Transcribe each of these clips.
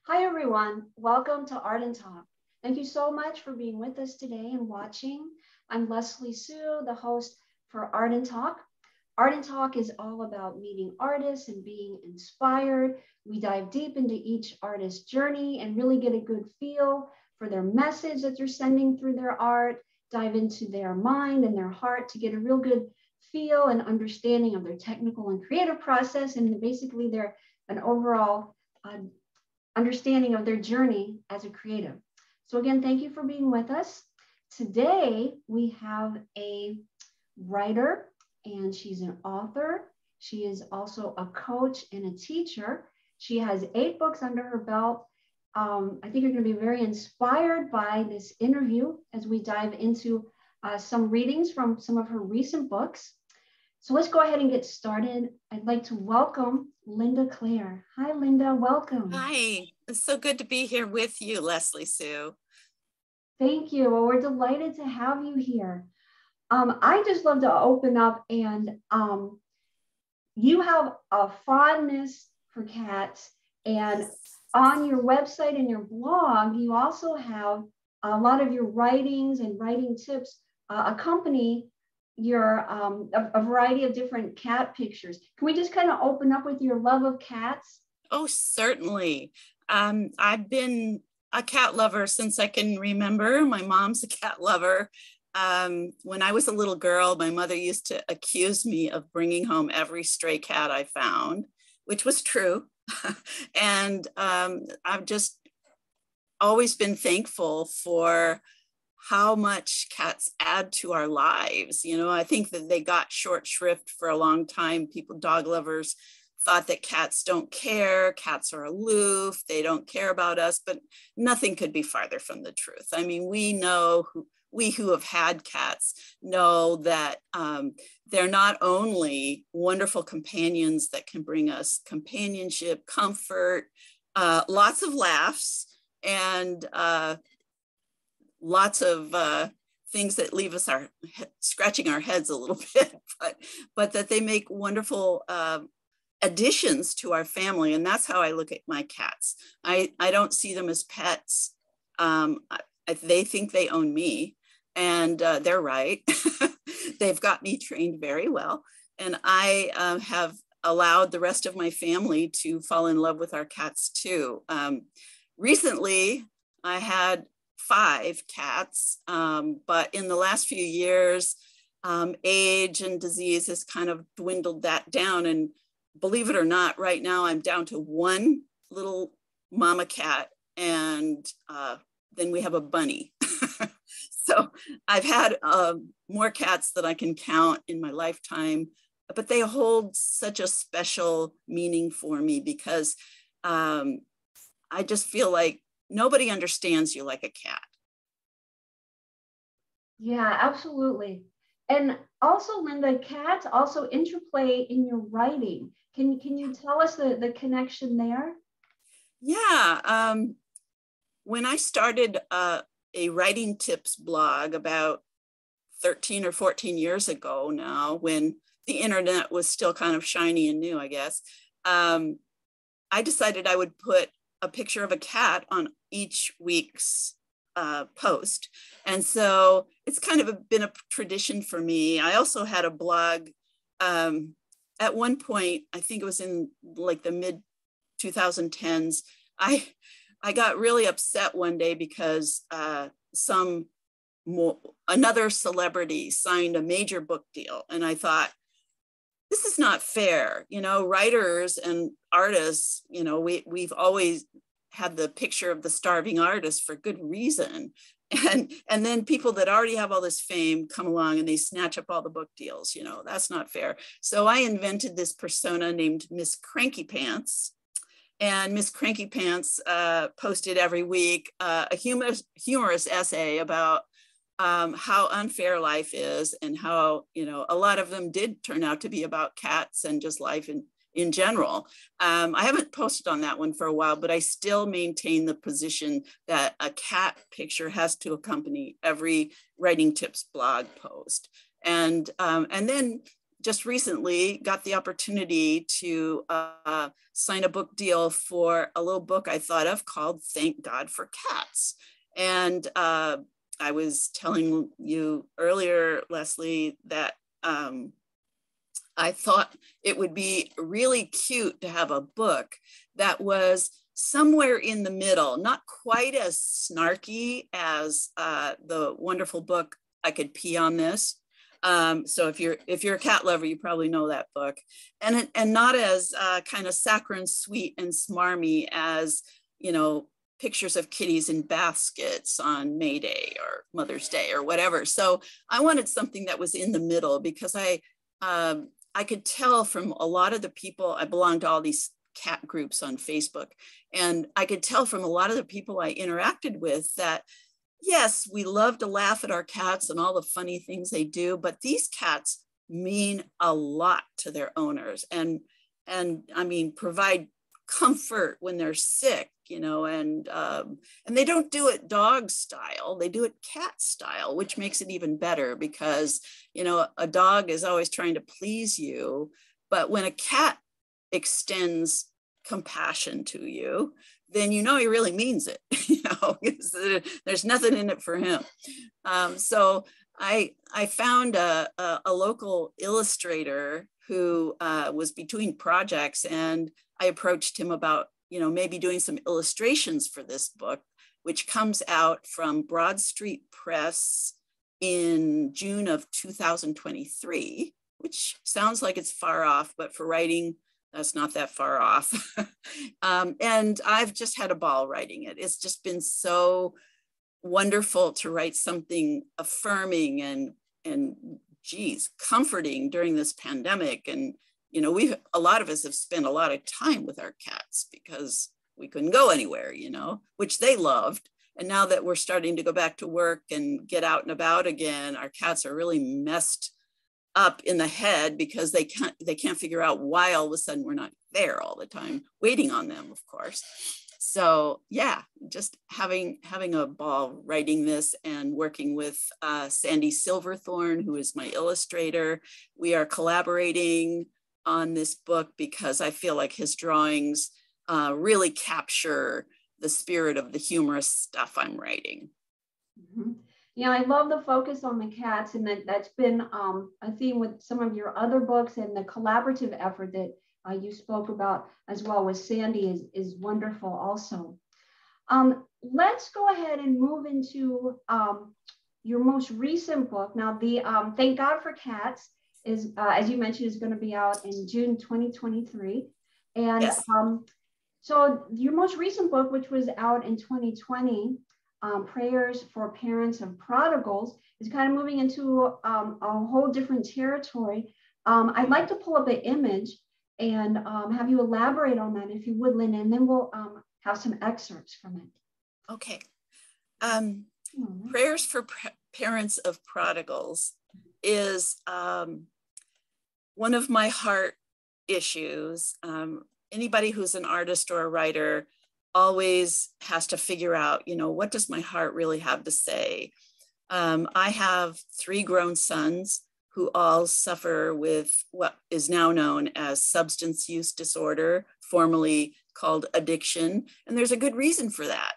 Hi, everyone. Welcome to Art and Talk. Thank you so much for being with us today and watching. I'm Leslie Sue, the host for Art and Talk. Art and Talk is all about meeting artists and being inspired. We dive deep into each artist's journey and really get a good feel for their message that they're sending through their art, dive into their mind and their heart to get a real good feel and understanding of their technical and creative process, and basically an overall understanding of their journey as a creative. So again, thank you for being with us. Today, we have a writer and she's an author. She is also a coach and a teacher. She has 8 books under her belt. I think you're going to be very inspired by this interview as we dive into some readings from some of her recent books. So let's go ahead and get started. I'd like to welcome Linda Clare. Hi, Linda, welcome. Hi, it's so good to be here with you, Leslie Sue. Thank you. Well, we're delighted to have you here. I just love to open up and you have a fondness for cats, and on your website and your blog, you also have a lot of your writings and writing tips accompany your a variety of different cat pictures. Can we just kind of open up with your love of cats? Oh, certainly. I've been a cat lover since I can remember. My mom's a cat lover. When I was a little girl, my mother used to accuse me of bringing home every stray cat I found, which was true. And I've just always been thankful for how much cats add to our lives. You know, I think that they got short shrift for a long time. People, dog lovers, thought that cats don't care, cats are aloof, they don't care about us, but nothing could be farther from the truth. I mean, we who have had cats know that they're not only wonderful companions that can bring us companionship, comfort, lots of laughs, and lots of things that leave us scratching our heads a little bit, but that they make wonderful additions to our family. And that's how I look at my cats. I don't see them as pets. They think they own me, and they're right. They've got me trained very well. And I have allowed the rest of my family to fall in love with our cats too. Recently, I had 5 cats, but in the last few years, age and disease has kind of dwindled that down. And believe it or not, right now I'm down to 1 little mama cat, and then we have a bunny. So I've had more cats than I can count in my lifetime, but they hold such a special meaning for me because I just feel like nobody understands you like a cat. Yeah, absolutely. And also, Linda, cats also interplay in your writing. Can you tell us the connection there? Yeah. When I started a writing tips blog about 13 or 14 years ago now, when the internet was still kind of shiny and new, I guess, I decided I would put a picture of a cat on each week's post. And so it's kind of been a tradition for me. I also had a blog at one point, I think it was in like the mid 2010s. I got really upset one day because another celebrity signed a major book deal. And I thought, this is not fair. You know, writers and artists, you know, we've always had the picture of the starving artist for good reason. And then people that already have all this fame come along and they snatch up all the book deals. You know, that's not fair. So I invented this persona named Miss Cranky Pants. And Miss Cranky Pants posted every week a humorous essay about how unfair life is, and how, you know, a lot of them did turn out to be about cats and just life in general. I haven't posted on that one for a while, but I still maintain the position that a cat picture has to accompany every writing tips blog post. And then just recently got the opportunity to sign a book deal for a little book I thought of called Thank God for Cats. And I was telling you earlier, Leslie, that I thought it would be really cute to have a book that was somewhere in the middle, not quite as snarky as the wonderful book I Could Pee on This. So if you're a cat lover, you probably know that book, and not as kind of saccharine sweet and smarmy as, you know, pictures of kitties in baskets on May Day or Mother's Day or whatever. So I wanted something that was in the middle, because I could tell from a lot of the people, I belong to all these cat groups on Facebook, and I could tell from a lot of the people I interacted with that, yes, we love to laugh at our cats and all the funny things they do, but these cats mean a lot to their owners, and I mean, provide comfort when they're sick, you know, and they don't do it dog style, they do it cat style, which makes it even better, because, you know, a dog is always trying to please you, but when a cat extends compassion to you, then you know he really means it. You know, there's nothing in it for him. So I found a local illustrator who was between projects, and I approached him about, you know, maybe doing some illustrations for this book, which comes out from Broad Street Press in June of 2023, which sounds like it's far off, but for writing, that's not that far off. And I've just had a ball writing it. It's just been so wonderful to write something affirming and geez, comforting during this pandemic. And, you know, a lot of us have spent a lot of time with our cats because we couldn't go anywhere, you know, which they loved. And now that we're starting to go back to work and get out and about again, our cats are really messed up in the head because they can't figure out why all of a sudden we're not there all the time, waiting on them, of course. So yeah, just having a ball writing this and working with Sandy Silverthorne, who is my illustrator. We are collaborating on this book because I feel like his drawings really capture the spirit of the humorous stuff I'm writing. Mm-hmm. Yeah, I love the focus on the cats, and that's been a theme with some of your other books, and the collaborative effort that you spoke about as well with Sandy is wonderful also. Let's go ahead and move into your most recent book. Now, the Thank God for Cats is, as you mentioned, is going to be out in June 2023. And yes. So your most recent book, which was out in 2020, Prayers for Parents of Prodigals, is kind of moving into a whole different territory. I'd like to pull up an image and have you elaborate on that, if you would, Linda, and then we'll have some excerpts from it. Okay. Prayers for Parents of Prodigals is one of my heart issues. Anybody who's an artist or a writer always has to figure out, you know, what does my heart really have to say? I have 3 grown sons who all suffer with what is now known as substance use disorder, formerly called addiction. And there's a good reason for that.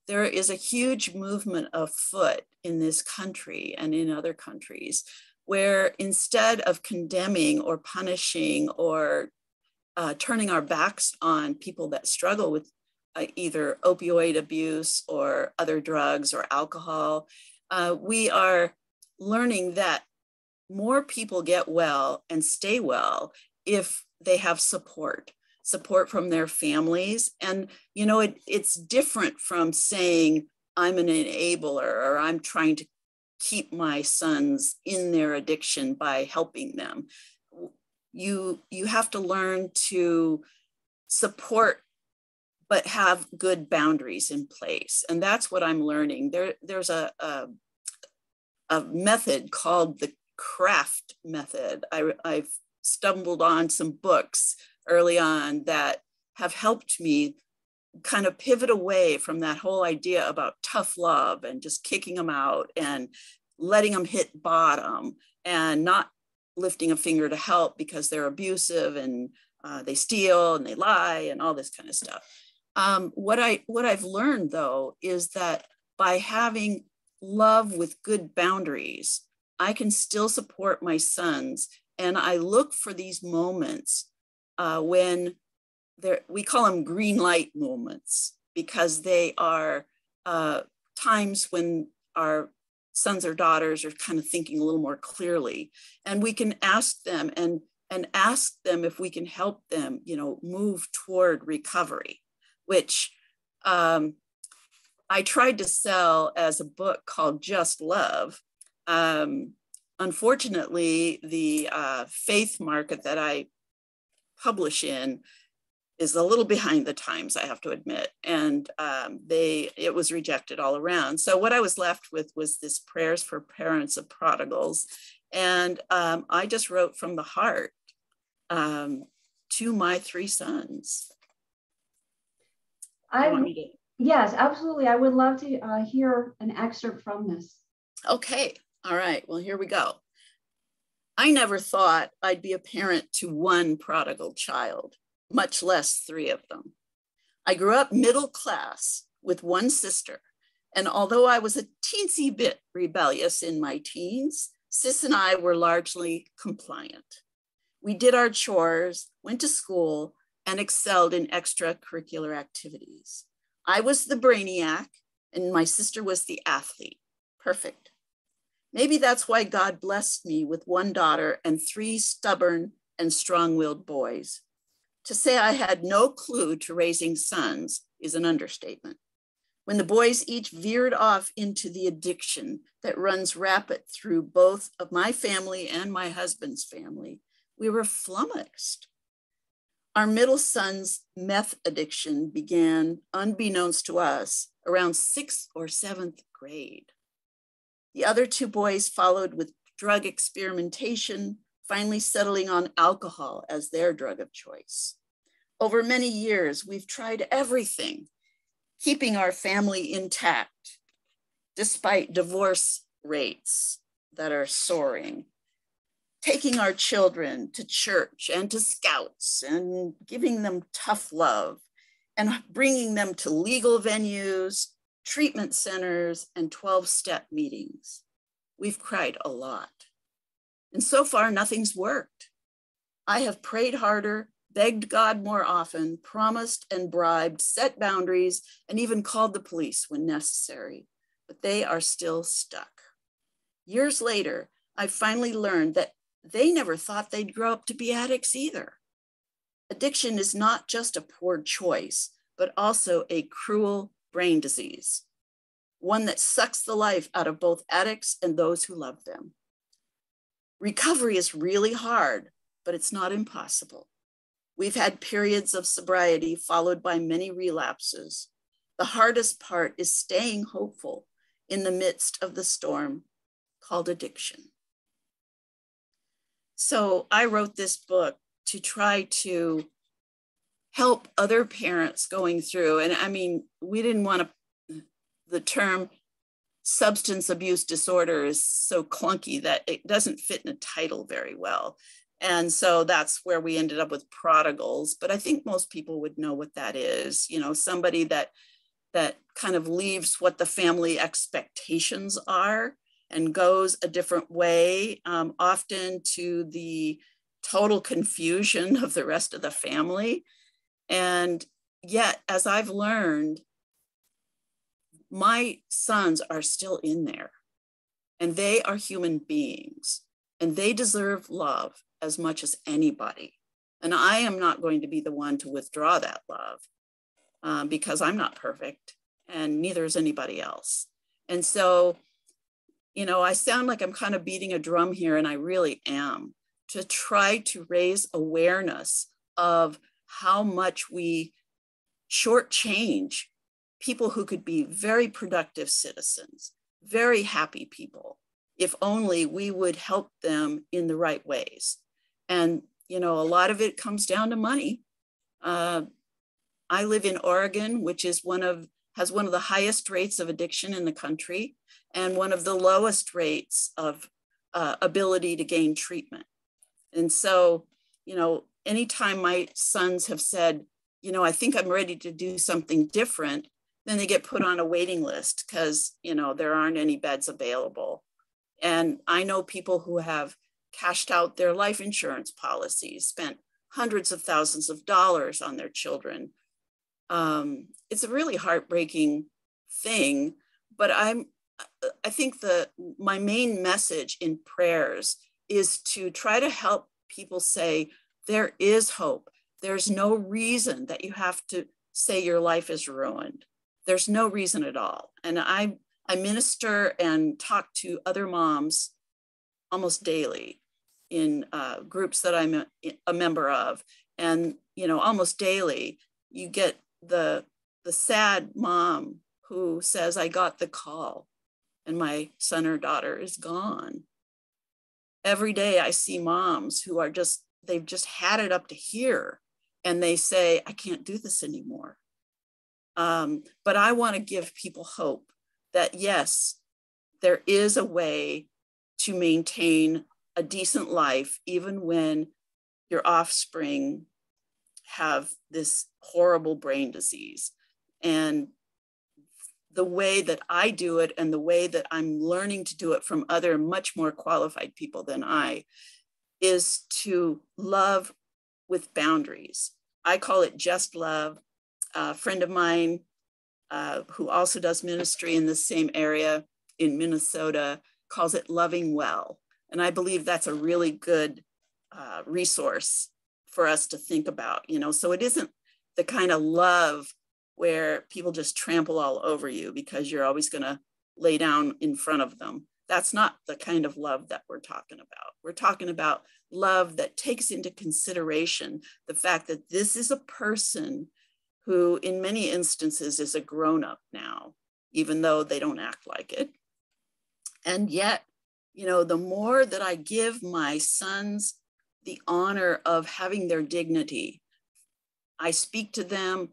There is a huge movement afoot in this country and in other countries where, instead of condemning or punishing or turning our backs on people that struggle with either opioid abuse or other drugs or alcohol, we are learning that more people get well and stay well if they have support from their families. And, you know, it's different from saying, I'm an enabler, or I'm trying to keep my sons in their addiction by helping them. You have to learn to support, but have good boundaries in place. And that's what I'm learning. There's a method called the craft method. I've stumbled on some books early on that have helped me kind of pivot away from that whole idea about tough love and just kicking them out and letting them hit bottom and not lifting a finger to help because they're abusive and they steal and they lie and all this kind of stuff. What I've learned though is that by having love with good boundaries, I can still support my sons. And I look for these moments when we call them green light moments, because they are times when our sons or daughters are kind of thinking a little more clearly. And we can ask them and ask them if we can help them, move toward recovery, which I tried to sell as a book called Just Love. Unfortunately, the faith market that I publish in is a little behind the times, I have to admit. And it was rejected all around. So what I was left with was this Prayers for Parents of Prodigals. And I just wrote from the heart to my 3 sons. Yes, absolutely. I would love to hear an excerpt from this. Okay. All right. Well, here we go. I never thought I'd be a parent to 1 prodigal child, much less 3 of them. I grew up middle class with 1 sister. And although I was a teensy bit rebellious in my teens, Sis and I were largely compliant. We did our chores, went to school, and excelled in extracurricular activities. I was the brainiac, and my sister was the athlete. Perfect. Maybe that's why God blessed me with 1 daughter and 3 stubborn and strong-willed boys. To say I had no clue to raising sons is an understatement. When the boys each veered off into the addiction that runs rapid through both of my family and my husband's family, we were flummoxed. Our middle son's meth addiction began, unbeknownst to us, around 6th or 7th grade. The other 2 boys followed with drug experimentation, finally settling on alcohol as their drug of choice. Over many years, we've tried everything, keeping our family intact, despite divorce rates that are soaring, taking our children to church and to scouts and giving them tough love and bringing them to legal venues, treatment centers, and 12-step meetings. We've cried a lot. And so far, nothing's worked. I have prayed harder, begged God more often, promised and bribed, set boundaries, and even called the police when necessary, but they are still stuck. Years later, I finally learned that they never thought they'd grow up to be addicts either. Addiction is not just a poor choice, but also a cruel brain disease, one that sucks the life out of both addicts and those who love them. Recovery is really hard, but it's not impossible. We've had periods of sobriety followed by many relapses. The hardest part is staying hopeful in the midst of the storm called addiction. So I wrote this book to try to help other parents going through, and I mean, we didn't want to, the term substance abuse disorder is so clunky that it doesn't fit in a title very well. And so that's where we ended up with prodigals. But I think most people would know what that is. Somebody that kind of leaves what the family expectations are and goes a different way, often to the total confusion of the rest of the family. And yet, as I've learned, my sons are still in there, and they are human beings, and they deserve love as much as anybody. And I am not going to be the one to withdraw that love because I'm not perfect, and neither is anybody else. And so, I sound like I'm kind of beating a drum here, and I really am, to try to raise awareness of how much we shortchange people who could be very productive citizens, very happy people, if only we would help them in the right ways. And, a lot of it comes down to money. I live in Oregon, which is has one of the highest rates of addiction in the country and one of the lowest rates of ability to gain treatment. And so, anytime my sons have said, I think I'm ready to do something different, then they get put on a waiting list because, there aren't any beds available. And I know people who have cashed out their life insurance policies, spent hundreds of thousands of dollars on their children. It's a really heartbreaking thing, but I think my main message in prayers is to try to help people say, there is hope. There's no reason that you have to say your life is ruined. There's no reason at all. And I minister and talk to other moms almost daily in groups that I'm a member of. And, almost daily, you get the sad mom who says, I got the call and my son or daughter is gone. Every day I see moms who are they've just had it up to here and they say, I can't do this anymore. But I want to give people hope that yes, there is a way to maintain a decent life, even when your offspring have this horrible brain disease. And the way that I do it and the way that I'm learning to do it from other much more qualified people than I is to love with boundaries. I call it just love. A friend of mine who also does ministry in the same area in Minnesota calls it loving well. And I believe that's a really good resource for us to think about, so it isn't the kind of love where people just trample all over you because you're always going to lay down in front of them. That's not the kind of love that we're talking about. We're talking about love that takes into consideration the fact that this is a person who in many instances is a grown-up now, even though they don't act like it. And yet, the more that I give my sons the honor of having their dignity, I speak to them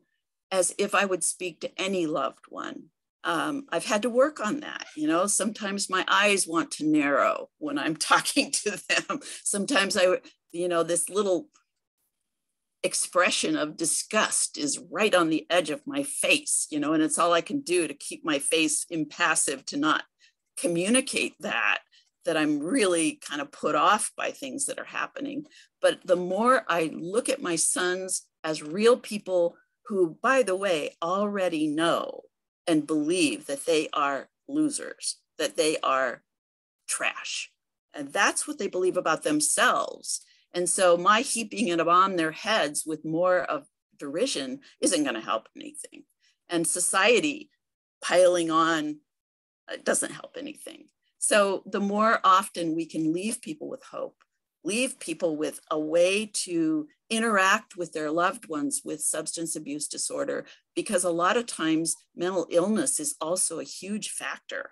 as if I would speak to any loved one. I've had to work on that. Sometimes my eyes want to narrow when I'm talking to them. Sometimes this little expression of disgust is right on the edge of my face, and it's all I can do to keep my face impassive, to not communicate that I'm really kind of put off by things that are happening. But the more I look at my sons as real people who, by the way, already know and believe that they are losers, that they are trash. And that's what they believe about themselves. And so my heaping it on their heads with more of derision isn't going to help anything. And society piling on doesn't help anything. So the more often we can leave people with hope, leave people with a way to interact with their loved ones with substance abuse disorder, because a lot of times mental illness is also a huge factor.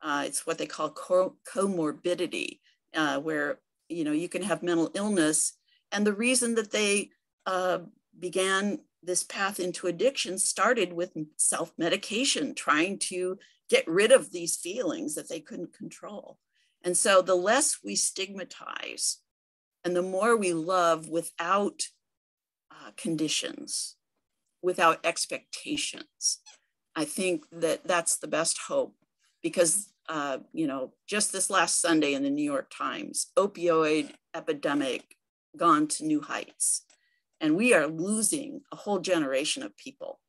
It's what they call comorbidity, where you can have mental illness. And the reason that they began this path into addiction started with self-medication, trying to get rid of these feelings that they couldn't control. And so the less we stigmatize and the more we love without conditions, without expectations, I think that that's the best hope. Because, just this last Sunday in the New York Times, opioid epidemic gone to new heights. And we are losing a whole generation of people.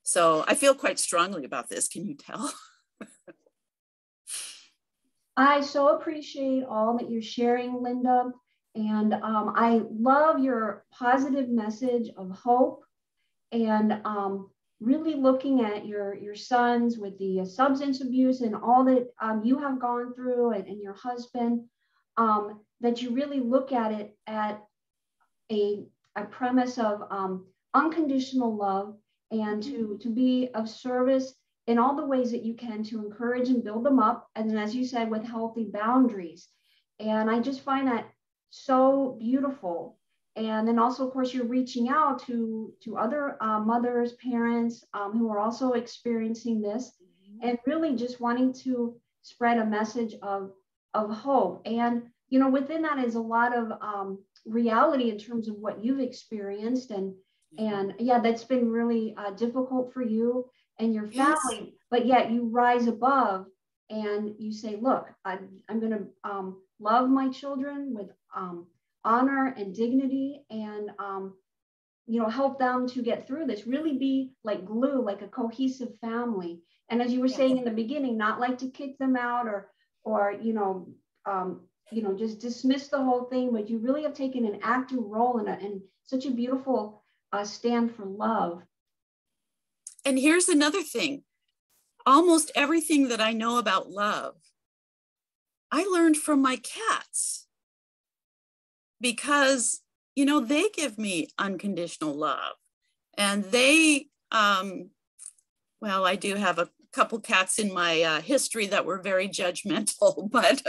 So I feel quite strongly about this. Can you tell? I so appreciate all that you're sharing, Linda. And I love your positive message of hope and really looking at your sons with the substance abuse and all that you have gone through and your husband, that you really look at it at a premise of unconditional love and to be of service in all the ways that you can to encourage and build them up. And then, as you said, with healthy boundaries. And I just find that so beautiful. And then also, of course, you're reaching out to other mothers, parents who are also experiencing this and really just wanting to spread a message of hope. And, within that is a lot of reality in terms of what you've experienced. And yeah, that's been really difficult for you and your Yes. family, but yet you rise above and you say, look, I'm going to love my children with honor and dignity, and help them to get through this, really be like glue, like a cohesive family. And as you were saying Yes. in the beginning, not like to kick them out or just dismiss the whole thing, but you really have taken an active role in such a beautiful stand for love. And here's another thing. Almost everything that I know about love, I learned from my cats, because, they give me unconditional love. And they, well, I do have a couple cats in my history that were very judgmental, but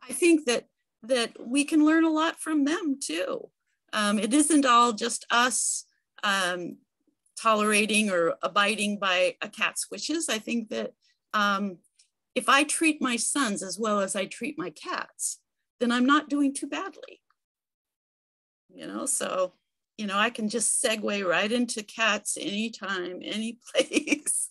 I think that we can learn a lot from them too. It isn't all just us tolerating or abiding by a cat's wishes. I think that if I treat my sons as well as I treat my cats, then I'm not doing too badly. So, I can just segue right into cats anytime, any place.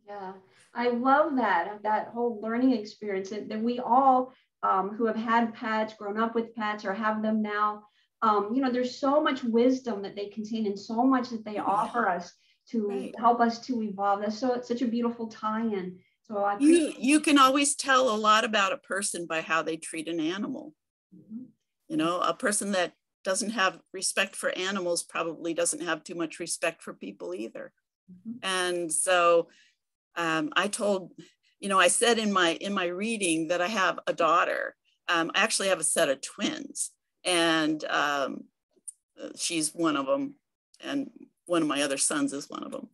Yeah, I love that whole learning experience that we all who have had pets, grown up with pets, or have them now, there's so much wisdom that they contain and so much that they offer us to Right. help us to evolve. It's such a beautiful tie-in. So I appreciate You can always tell a lot about a person by how they treat an animal. A person that doesn't have respect for animals probably doesn't have too much respect for people either. And so I told, I said in my reading that I have a daughter. I actually have a set of twins, and she's one of them, and one of my other sons is one of them.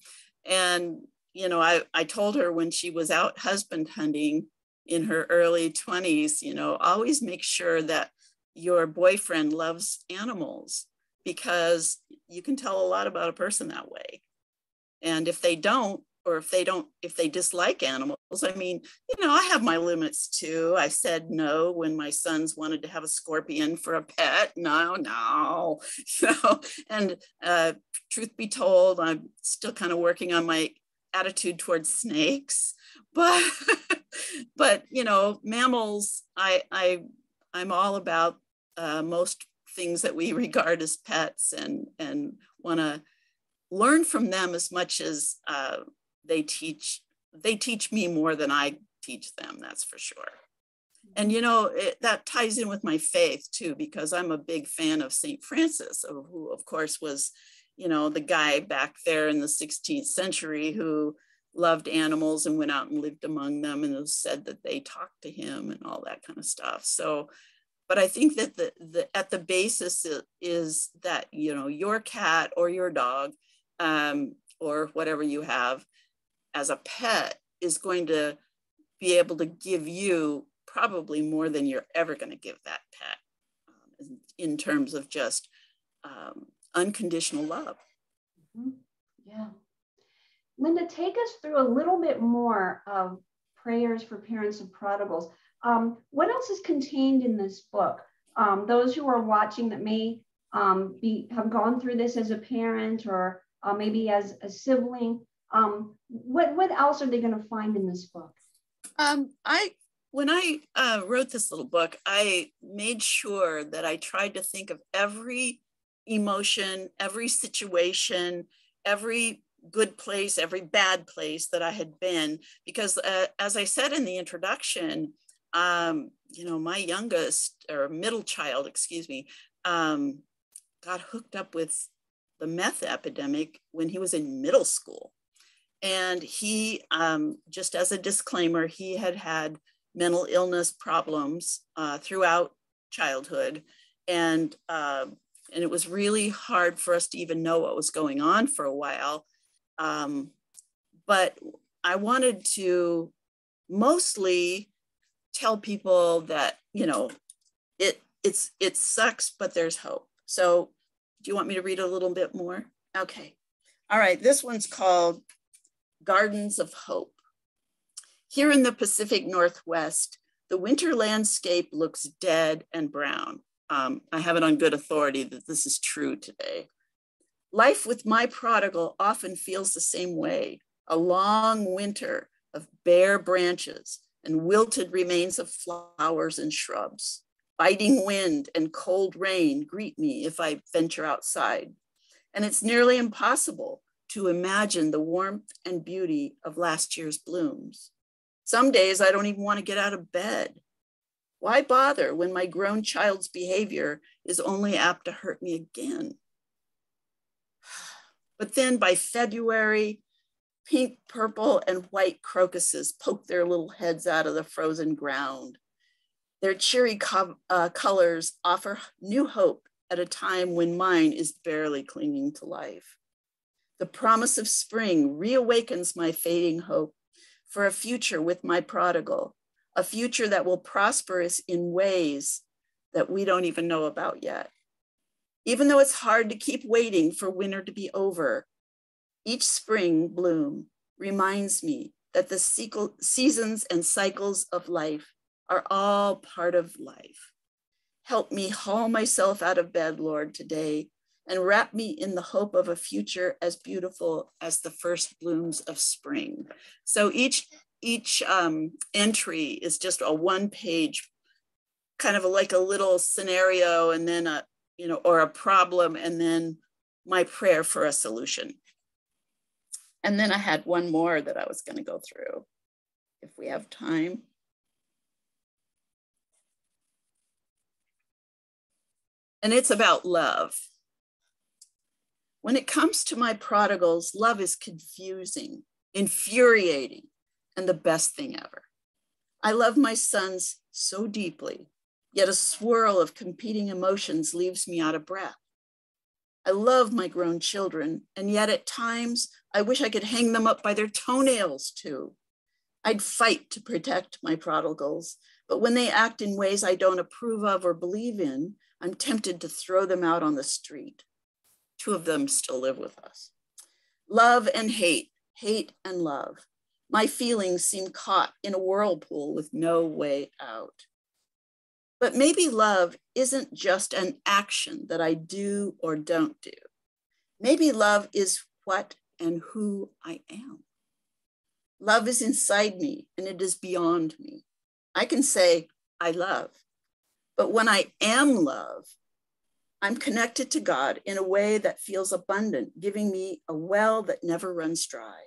And I told her when she was out husband hunting in her early 20s, always make sure that your boyfriend loves animals, because you can tell a lot about a person that way. And if they don't, or if they dislike animals, I mean, I have my limits too. I said no when my sons wanted to have a scorpion for a pet. No. And truth be told, I'm still kind of working on my attitude towards snakes, but mammals, I'm all about most things that we regard as pets, and want to learn from them as much as they teach me more than I teach them, that's for sure. And that ties in with my faith too, because I'm a big fan of St. Francis, who of course was the guy back there in the 16th century who loved animals and went out and lived among them, and it was said that they talked to him and all that kind of stuff. So, but I think that the at the basis is that your cat or your dog or whatever you have as a pet is going to be able to give you probably more than you're ever going to give that pet, in terms of just unconditional love. Yeah. Linda, take us through a little bit more of Prayers for Parents of Prodigals. What else is contained in this book? Those who are watching that may have gone through this as a parent, or maybe as a sibling, what else are they going to find in this book? When I wrote this little book, I made sure that I tried to think of every emotion, every situation, every good place, every bad place that I had been, because as I said in the introduction, my youngest or middle child, got hooked up with the meth epidemic when he was in middle school. And he, just as a disclaimer, he had mental illness problems throughout childhood. And it was really hard for us to even know what was going on for a while. But I wanted to mostly tell people that, it sucks, but there's hope. So do you want me to read a little bit more? Okay. All right. This one's called Gardens of Hope. Here in the Pacific Northwest, the winter landscape looks dead and brown. I have it on good authority that this is true today. Life with my prodigal often feels the same way, a long winter of bare branches and wilted remains of flowers and shrubs. Biting wind and cold rain greet me if I venture outside, and it's nearly impossible to imagine the warmth and beauty of last year's blooms. Some days I don't even want to get out of bed. Why bother when my grown child's behavior is only apt to hurt me again? But then by February, pink, purple, and white crocuses poke their little heads out of the frozen ground. Their cheery colors offer new hope at a time when mine is barely clinging to life. The promise of spring reawakens my fading hope for a future with my prodigal, a future that will prosper us in ways that we don't even know about yet. Even though it's hard to keep waiting for winter to be over, each spring bloom reminds me that the seasons and cycles of life are all part of life. Help me haul myself out of bed, Lord, today, and wrap me in the hope of a future as beautiful as the first blooms of spring. So each entry is just a one-page, kind of like a little scenario, and then or a problem, and then my prayer for a solution. And then I had one more that I was going to go through, if we have time. And it's about love. When it comes to my prodigals, love is confusing, infuriating, and the best thing ever. I love my sons so deeply, yet a swirl of competing emotions leaves me out of breath. I love my grown children, and yet at times I wish I could hang them up by their toenails too. I'd fight to protect my prodigals, but when they act in ways I don't approve of or believe in, I'm tempted to throw them out on the street. 2 of them still live with us. Love and hate, hate and love. My feelings seem caught in a whirlpool with no way out. But maybe love isn't just an action that I do or don't do. Maybe love is what and who I am. Love is inside me and it is beyond me. I can say, I love. But when I am love, I'm connected to God in a way that feels abundant, giving me a well that never runs dry.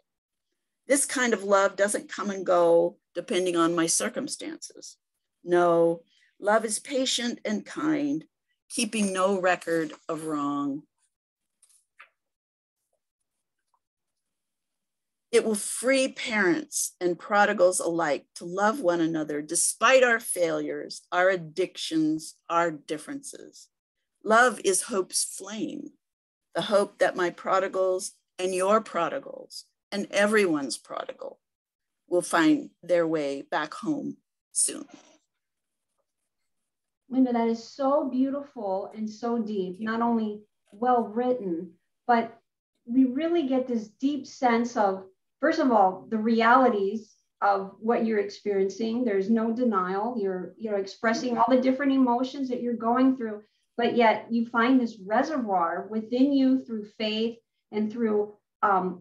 This kind of love doesn't come and go depending on my circumstances. No, love is patient and kind, keeping no record of wrong. It will free parents and prodigals alike to love one another despite our failures, our addictions, our differences. Love is hope's flame, the hope that my prodigals and your prodigals and everyone's prodigal will find their way back home soon. Linda, that is so beautiful and so deep, not only well written, but we really get this deep sense of, first of all, the realities of what you're experiencing. There's no denial. You're expressing all the different emotions that you're going through, but yet you find this reservoir within you through faith and through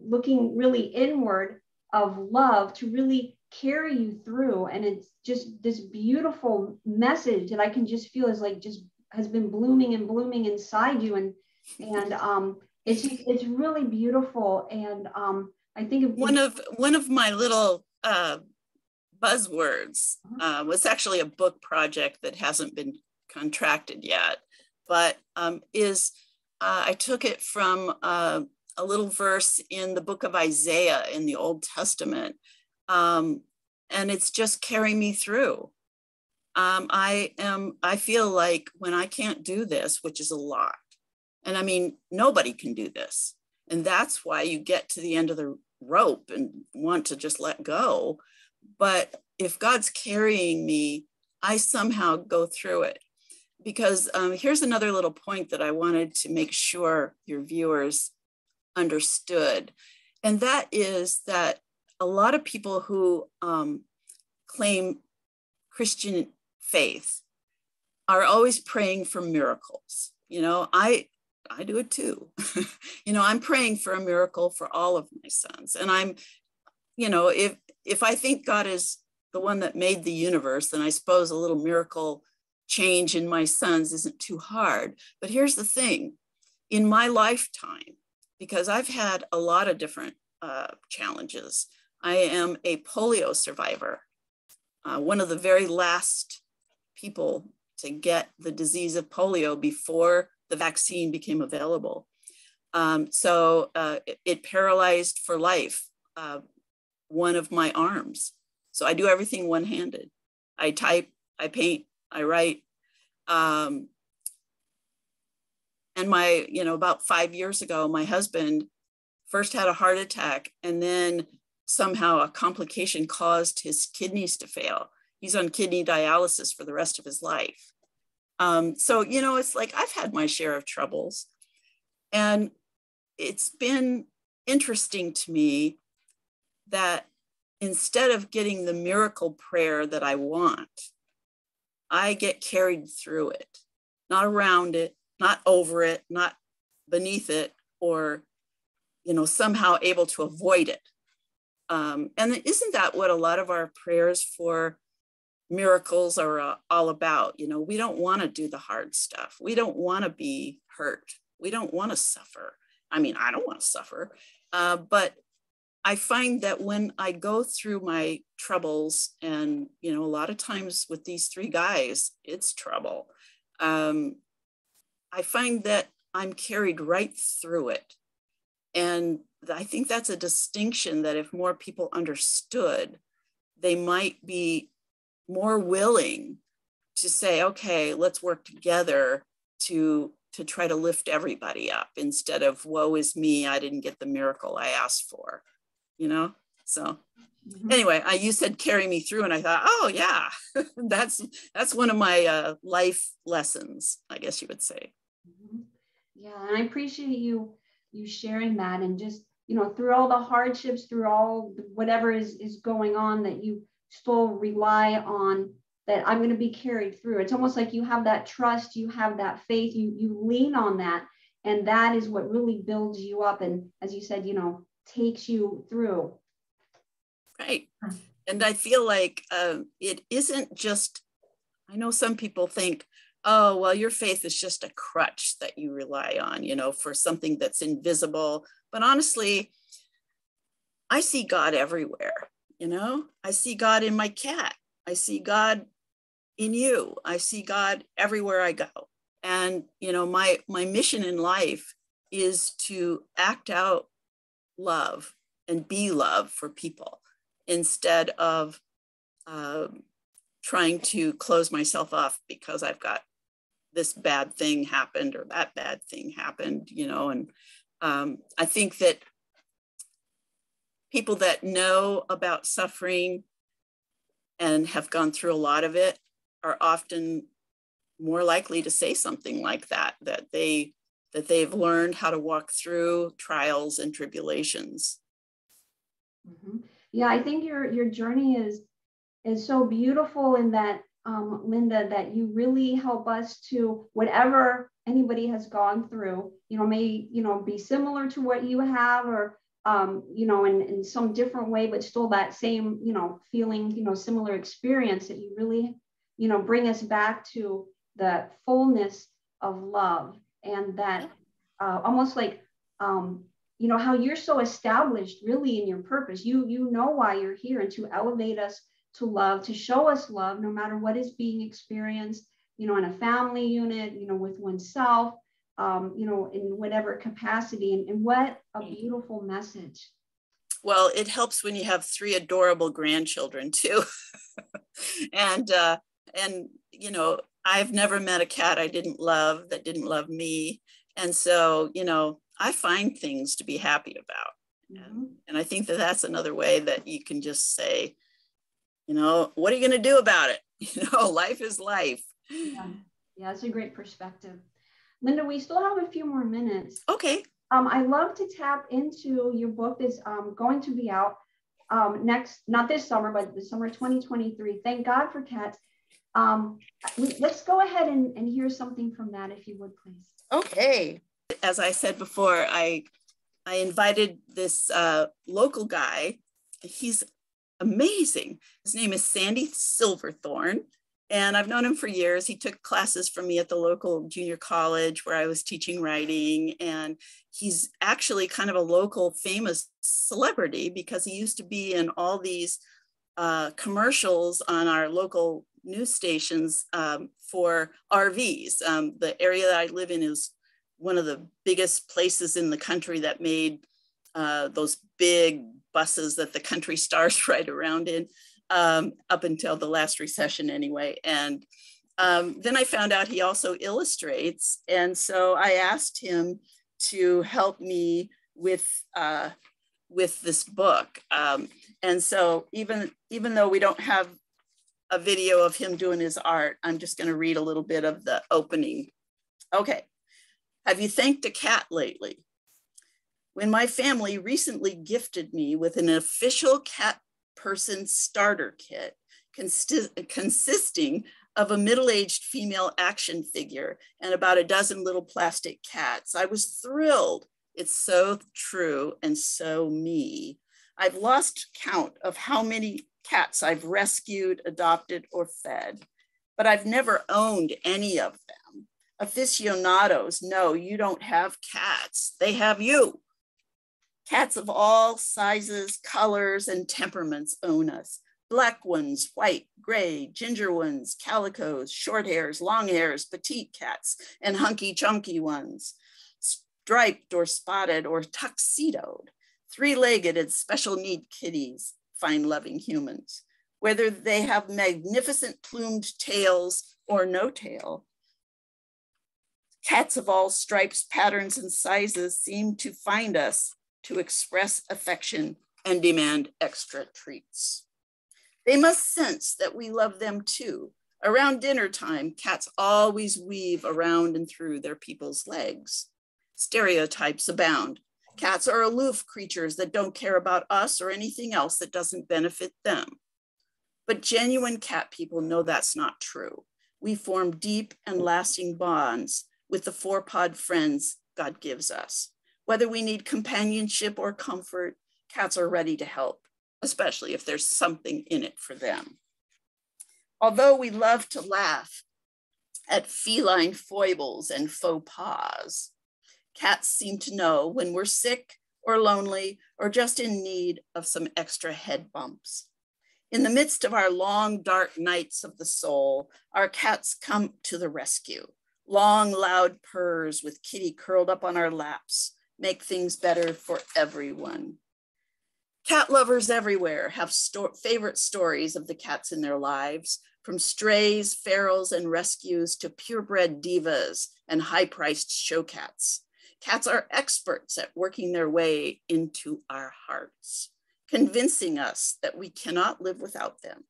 looking really inward of love to really carry you through. And it's just this beautiful message that I can just feel is like just has been blooming and blooming inside you. And it's really beautiful. And I think one of my little buzzwords was actually a book project that hasn't been contracted yet, but I took it from a little verse in the book of Isaiah in the Old Testament. And it's just carrying me through. I feel like when I can't do this, which is a lot, and I mean, nobody can do this. And that's why you get to the end of the rope and want to just let go. But if God's carrying me, I somehow go through it. Because here's another little point that I wanted to make sure your viewers understood. And that is that a lot of people who claim Christian faith are always praying for miracles. I do it too. I'm praying for a miracle for all of my sons. And I'm, if I think God is the one that made the universe, then I suppose a little miracle change in my sons isn't too hard. But here's the thing, in my lifetime, because I've had a lot of different challenges. I am a polio survivor, one of the very last people to get the disease of polio before the vaccine became available. So it paralyzed for life one of my arms. So I do everything one-handed. I type, I paint, I write. And about 5 years ago, my husband first had a heart attack, and then somehow a complication caused his kidneys to fail. He's on kidney dialysis for the rest of his life. So, it's like I've had my share of troubles. And it's been interesting to me that instead of getting the miracle prayer that I want, I get carried through it, not around it, not over it, not beneath it, or, somehow able to avoid it. And isn't that what a lot of our prayers for miracles are all about? We don't want to do the hard stuff. We don't want to be hurt. We don't want to suffer. I mean, I don't want to suffer, but I find that when I go through my troubles, and, a lot of times with these three guys, it's trouble. I find that I'm carried right through it. And I think that's a distinction that if more people understood, they might be more willing to say, okay, let's work together to try to lift everybody up instead of woe is me, I didn't get the miracle I asked for, So anyway, you said carry me through, and I thought, oh yeah, that's one of my life lessons, I guess you would say. Yeah, and I appreciate you sharing that, and just, through all the hardships, through all whatever is going on, that you still rely on that I'm going to be carried through. It's almost like you have that trust, you have that faith, you lean on that, and that is what really builds you up, and as you said, takes you through. Right. And I feel like it isn't just, I know some people think, oh, well, your faith is just a crutch that you rely on, for something that's invisible. But honestly, I see God everywhere. I see God in my cat. I see God in you. I see God everywhere I go. And, my mission in life is to act out love and be love for people instead of trying to close myself off because I've got this bad thing happened or that bad thing happened, and I think that people that know about suffering and have gone through a lot of it are often more likely to say something like that they've learned how to walk through trials and tribulations. Mm-hmm. Yeah, I think your journey is so beautiful in that, Linda, that you really help us to, whatever anybody has gone through, may, be similar to what you have, or, in some different way, but still that same, feeling, similar experience, that you really, bring us back to the fullness of love. And that almost like, how you're so established really in your purpose. You know why you're here, and to elevate us to love, to show us love, no matter what is being experienced, in a family unit, with oneself, in whatever capacity. And what a beautiful message. Well, it helps when you have 3 adorable grandchildren too. and I've never met a cat I didn't love that didn't love me. And so, I find things to be happy about. Mm-hmm. And I think that that's another way that you can just say, what are you going to do about it? Life is life. Yeah, that's a great perspective. Linda, we still have a few more minutes. Okay. I love to tap into your book that's going to be out not this summer, but the summer 2023. Thank God for Cats. Let's go ahead and hear something from that, if you would, please. Okay. As I said before, I invited this local guy. He's amazing. His name is Sandy Silverthorne, and I've known him for years. He took classes from me at the local junior college where I was teaching writing, and he's actually kind of a local famous celebrity because he used to be in all these commercials on our local news stations for RVs. The area that I live in is one of the biggest places in the country that made those big buses that the country stars ride around in, up until the last recession anyway. And then I found out he also illustrates. And so I asked him to help me with this book. And so even though we don't have a video of him doing his art, I'm just going to read a little bit of the opening. Okay. Have you thanked a cat lately? When my family recently gifted me with an official cat person starter kit consisting of a middle-aged female action figure and about a dozen little plastic cats, I was thrilled. It's so true and so me. I've lost count of how many cats I've rescued, adopted, or fed, but I've never owned any of them. Aficionados know you don't have cats, they have you. Cats of all sizes, colors, and temperaments own us. Black ones, white, gray, ginger ones, calicos, short hairs, long hairs, petite cats, and hunky chunky ones, striped or spotted or tuxedoed, three-legged and special need kitties, fine loving humans. Whether they have magnificent plumed tails or no tail, cats of all stripes, patterns, and sizes seem to find us to express affection and demand extra treats. They must sense that we love them too. Around dinner time, cats always weave around and through their people's legs. Stereotypes abound. Cats are aloof creatures that don't care about us or anything else that doesn't benefit them. But genuine cat people know that's not true. We form deep and lasting bonds with the four-pod friends God gives us. Whether we need companionship or comfort, cats are ready to help, especially if there's something in it for them. Although we love to laugh at feline foibles and faux pas, cats seem to know when we're sick or lonely or just in need of some extra head bumps. In the midst of our long, dark nights of the soul, our cats come to the rescue. Long, loud purrs with kitty curled up on our laps make things better for everyone. Cat lovers everywhere have favorite stories of the cats in their lives, from strays, ferals, and rescues to purebred divas and high-priced show cats. Cats are experts at working their way into our hearts, convincing us that we cannot live without them.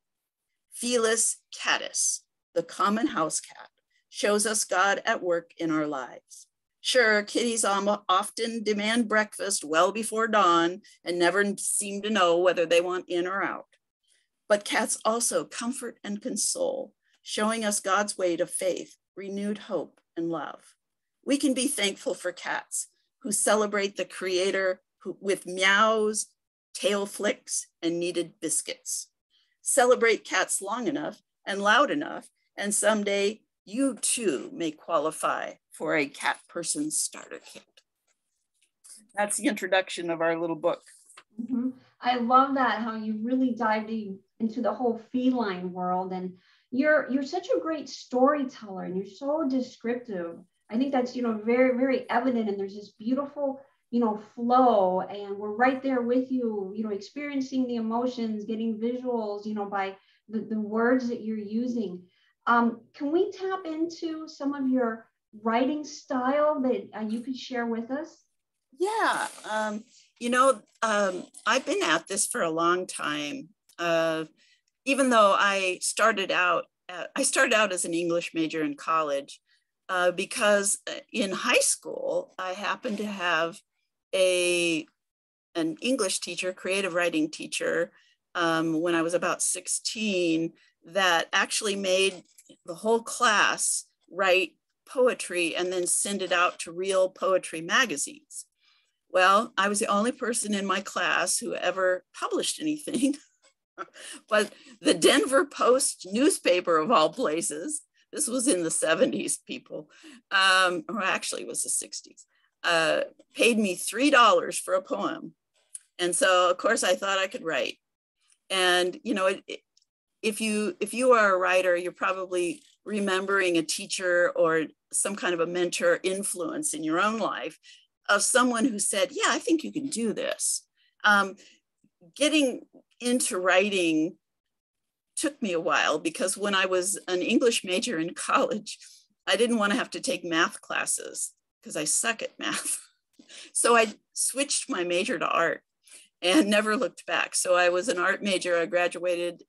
Felis catus, the common house cat, shows us God at work in our lives. Sure, kitties often demand breakfast well before dawn and never seem to know whether they want in or out. But cats also comfort and console, showing us God's way to faith, renewed hope, and love. We can be thankful for cats who celebrate the Creator with meows, tail flicks, and kneaded biscuits. Celebrate cats long enough and loud enough, and someday you too may qualify for a cat person starter kit. That's the introduction of our little book. Mm-hmm. I love that, how you really dived into the whole feline world, and you're such a great storyteller, and you're so descriptive. I think that's, very, very evident, and there's this beautiful, flow, and we're right there with you, experiencing the emotions, getting visuals, by the words that you're using. Can we tap into some of your writing style that you could share with us? Yeah, I've been at this for a long time. Even though I started out as an English major in college, because in high school, I happened to have an English teacher, creative writing teacher, when I was about 16, that actually made the whole class write poetry and then send it out to real poetry magazines. Well, I was the only person in my class who ever published anything. But the Denver Post newspaper, of all places, this was in the 70s, people, or actually it was the 60s, paid me $3 for a poem. And so, of course, I thought I could write. And, you know, if you are a writer, you're probably remembering a teacher or some kind of a mentor influence in your own life of someone who said, yeah, I think you can do this. Getting into writing took me a while because when I was an English major in college, I didn't want to have to take math classes because I suck at math. So I switched my major to art and never looked back. So I was an art major. I graduated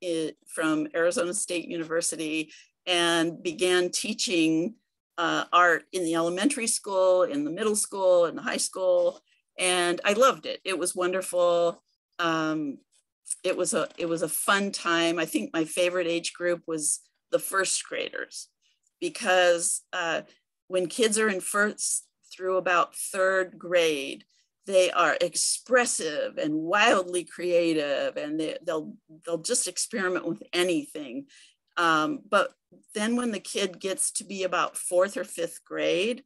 from Arizona State University and began teaching art in the elementary school, in the middle school, in the high school. And I loved it. It was wonderful. It was a fun time. I think my favorite age group was the first graders, because when kids are in first through about third grade, they are expressive and wildly creative, and they'll just experiment with anything. But then when the kid gets to be about fourth or fifth grade,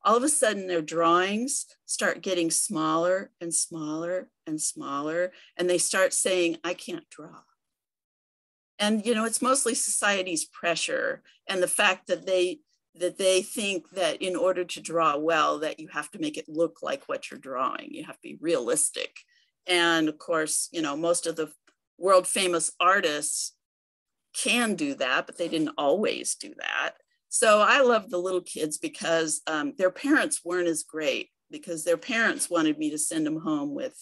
all of a sudden their drawings start getting smaller and smaller and smaller, and they start saying, I can't draw. And, you know, it's mostly society's pressure and the fact that they think that in order to draw well, that you have to make it look like what you're drawing. You have to be realistic. And of course, you know, most of the world famous artists can do that, but they didn't always do that. So I love the little kids because their parents weren't as great, because their parents wanted me to send them home with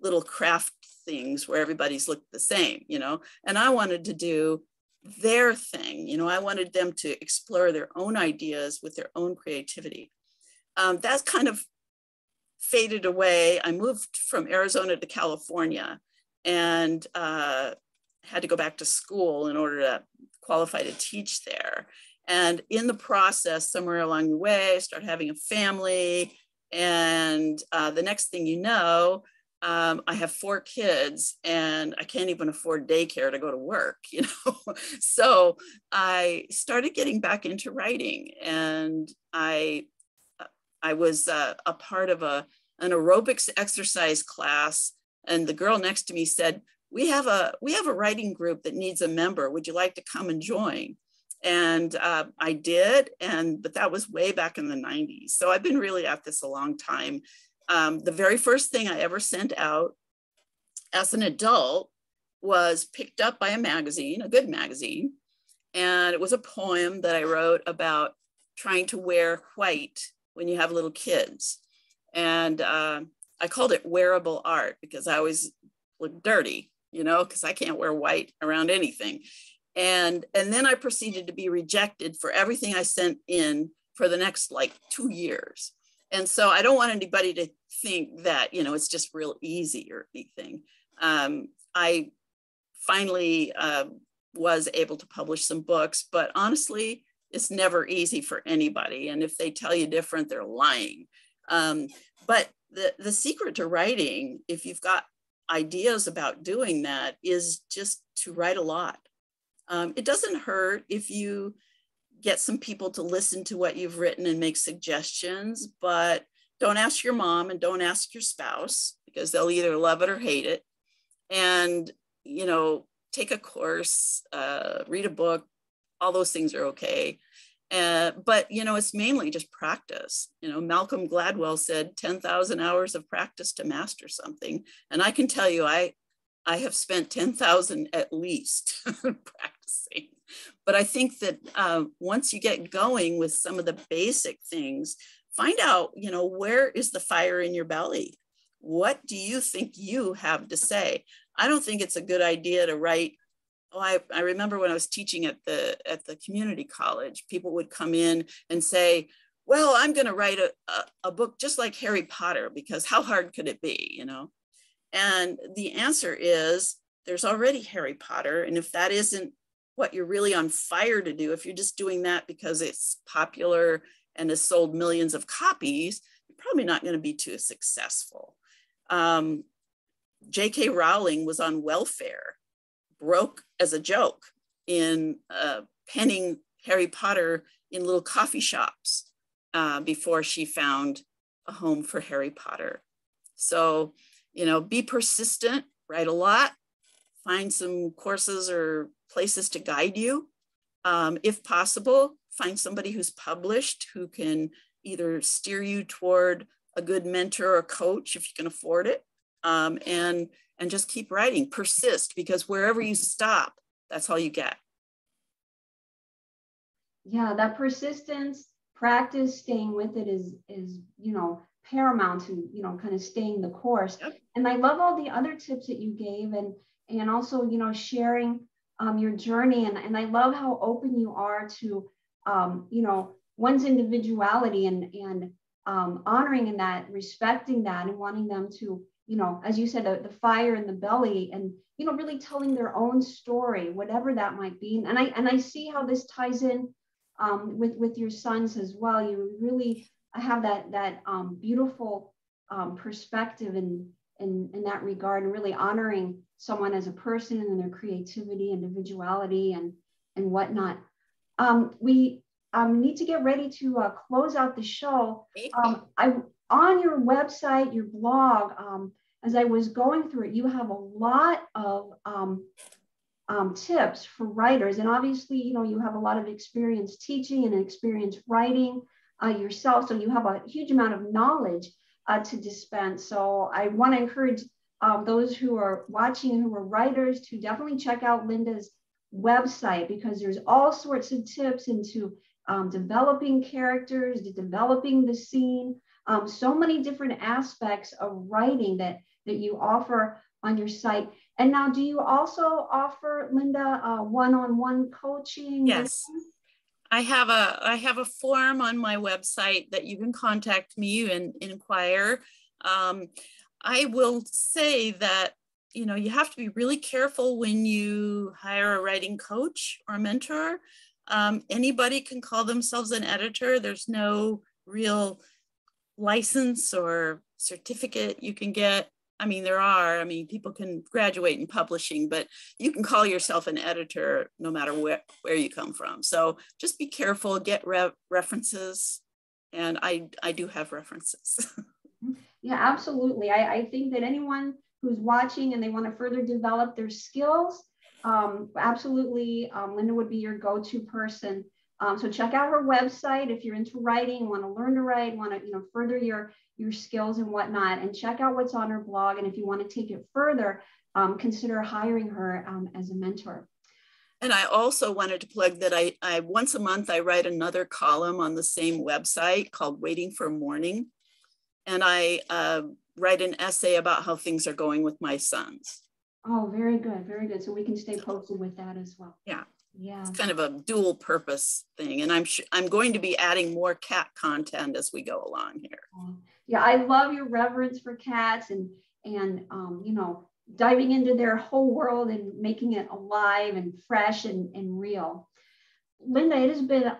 little craft things where everybody's looked the same, you know, and I wanted to do their thing. You know, I wanted them to explore their own ideas with their own creativity. That's kind of faded away. I moved from Arizona to California and had to go back to school in order to qualify to teach there. And in the process, somewhere along the way, I started having a family. And the next thing you know, I have 4 kids and I can't even afford daycare to go to work, you know? So I started getting back into writing, and I was a part of an aerobics exercise class. And the girl next to me said, we have a writing group that needs a member. Would you like to come and join? And I did, but that was way back in the 90s. So I've been really at this a long time. The very first thing I ever sent out as an adult was picked up by a magazine, a good magazine. And it was a poem that I wrote about trying to wear white when you have little kids. And I called it wearable art because I always look dirty, you know, because I can't wear white around anything. And then I proceeded to be rejected for everything I sent in for the next like 2 years. And so I don't want anybody to think that, you know, it's just real easy or anything. I finally was able to publish some books, but honestly, it's never easy for anybody. And if they tell you different, they're lying. But the secret to writing, if you've got ideas about doing that, is just to write a lot. It doesn't hurt if you get some people to listen to what you've written and make suggestions, but don't ask your mom and don't ask your spouse, because they'll either love it or hate it. And, you know, take a course, read a book, all those things are okay. But, you know, it's mainly just practice. You know, Malcolm Gladwell said 10,000 hours of practice to master something. And I can tell you, I have spent 10,000 at least practicing. But I think that once you get going with some of the basic things, find out, you know, where is the fire in your belly? What do you think you have to say? I don't think it's a good idea to write. Oh, I remember when I was teaching at the community college, people would come in and say, well, I'm going to write a book just like Harry Potter, because how hard could it be, you know? And the answer is there's already Harry Potter. And if that isn't what you're really on fire to do. If you're just doing that because it's popular and has sold millions of copies, you're probably not going to be too successful. J.K. Rowling was on welfare, broke as a joke, in penning Harry Potter in little coffee shops before she found a home for Harry Potter. So, you know, be persistent, write a lot, find some courses or places to guide you. If possible, find somebody who's published who can either steer you toward a good mentor or coach if you can afford it, and just keep writing, persist, because wherever you stop, that's all you get. Yeah, that persistence, practice, staying with it is you know, paramount to, you know, kind of staying the course. Yep. And I love all the other tips that you gave, and also, you know, sharing your journey. And I love how open you are to, you know, one's individuality and honoring in that, respecting that, and wanting them to, you know, as you said, the fire in the belly, and, you know, really telling their own story, whatever that might be. And I see how this ties in with your sons as well. You really have that beautiful perspective in that regard, and really honoring someone as a person and their creativity, individuality, and whatnot. We need to get ready to close out the show. On your website, your blog, as I was going through it, you have a lot of tips for writers. And obviously, you know, you have a lot of experience teaching and experience writing yourself. So you have a huge amount of knowledge to dispense. So I want to encourage those who are watching and who are writers to definitely check out Linda's website, because there's all sorts of tips into developing characters, developing the scene, so many different aspects of writing that you offer on your site. And now, do you also offer, Linda, one-on-one coaching? Yes. I have a form on my website that you can contact me and inquire. I will say that, you know, you have to be really careful when you hire a writing coach or a mentor. Anybody can call themselves an editor. There's no real license or certificate you can get. I mean, people can graduate in publishing, but you can call yourself an editor no matter where you come from. So just be careful, get references. And I do have references. Yeah, absolutely. I think that anyone who's watching and they want to further develop their skills, absolutely, Linda would be your go-to person. So check out her website if you're into writing, want to learn to write, want to, you know, further your skills and whatnot, and check out what's on her blog. And if you want to take it further, consider hiring her as a mentor. And I also wanted to plug that I once a month, I write another column on the same website called Waiting for Morning. And I write an essay about how things are going with my sons. Oh, very good. Very good. So we can stay posted with that as well. Yeah. Yeah. It's kind of a dual purpose thing. And I'm going to be adding more cat content as we go along here. Yeah, I love your reverence for cats and you know, diving into their whole world and making it alive and fresh and real. Linda, it has been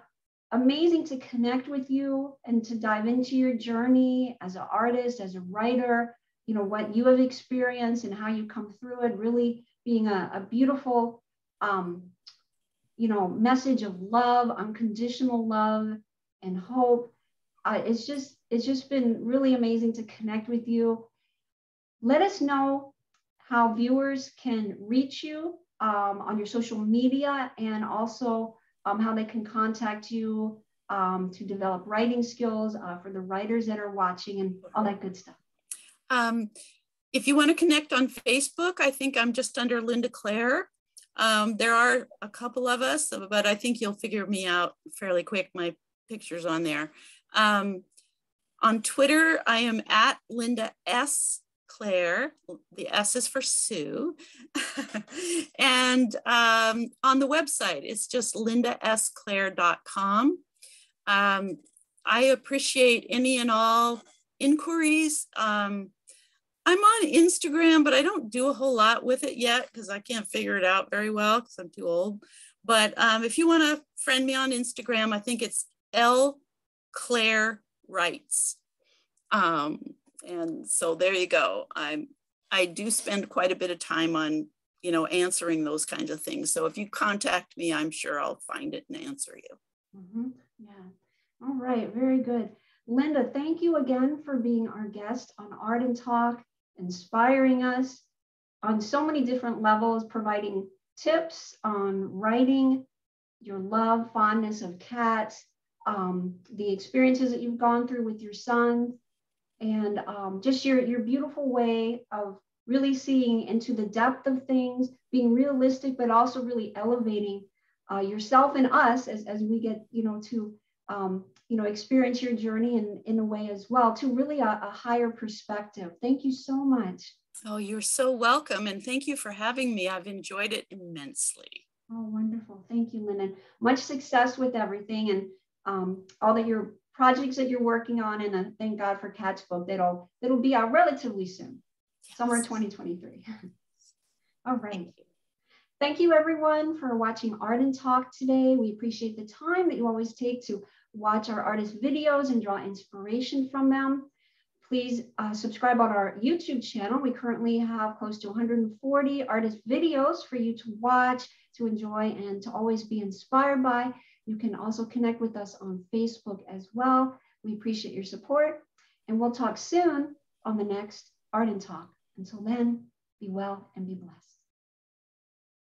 amazing to connect with you and to dive into your journey as an artist, as a writer, you know, what you have experienced and how you come through it, really being a beautiful, you know, message of love, unconditional love and hope. It's just been really amazing to connect with you. Let us know how viewers can reach you on your social media, and also how they can contact you to develop writing skills for the writers that are watching and all that good stuff. If you want to connect on Facebook, I think I'm just under Linda Clare. There are a couple of us, but I think you'll figure me out fairly quick. My picture's on there. On Twitter, I am at Linda S. Clare. The S is for Sue. And on the website, it's just lindasclare.com. I appreciate any and all inquiries. I'm on Instagram, but I don't do a whole lot with it yet because I can't figure it out very well because I'm too old. But if you want to friend me on Instagram, I think it's L Clare Writes. And so there you go. I do spend quite a bit of time on, you know, answering those kinds of things. So if you contact me, I'm sure I'll find it and answer you. Mm-hmm. Yeah. All right. Very good. Linda, thank you again for being our guest on Art and Talk, inspiring us on so many different levels, providing tips on writing, your love, fondness of cats, the experiences that you've gone through with your son, and just your beautiful way of really seeing into the depth of things, being realistic, but also really elevating yourself and us as we get, you know, to experience your journey in a way as well, to really a higher perspective. Thank you so much. Oh, you're so welcome. And thank you for having me. I've enjoyed it immensely. Oh, wonderful. Thank you, Lynn. And much success with everything and all that your projects that you're working on. And thank God for Kat's book. That'll be out relatively soon, yes. Summer 2023. All right. Thank you, everyone, for watching Art and Talk today. We appreciate the time that you always take to watch our artist videos and draw inspiration from them. Please subscribe on our YouTube channel. We currently have close to 140 artist videos for you to watch, to enjoy, and to always be inspired by. You can also connect with us on Facebook as well. We appreciate your support, and we'll talk soon on the next Art and Talk. Until then, be well and be blessed.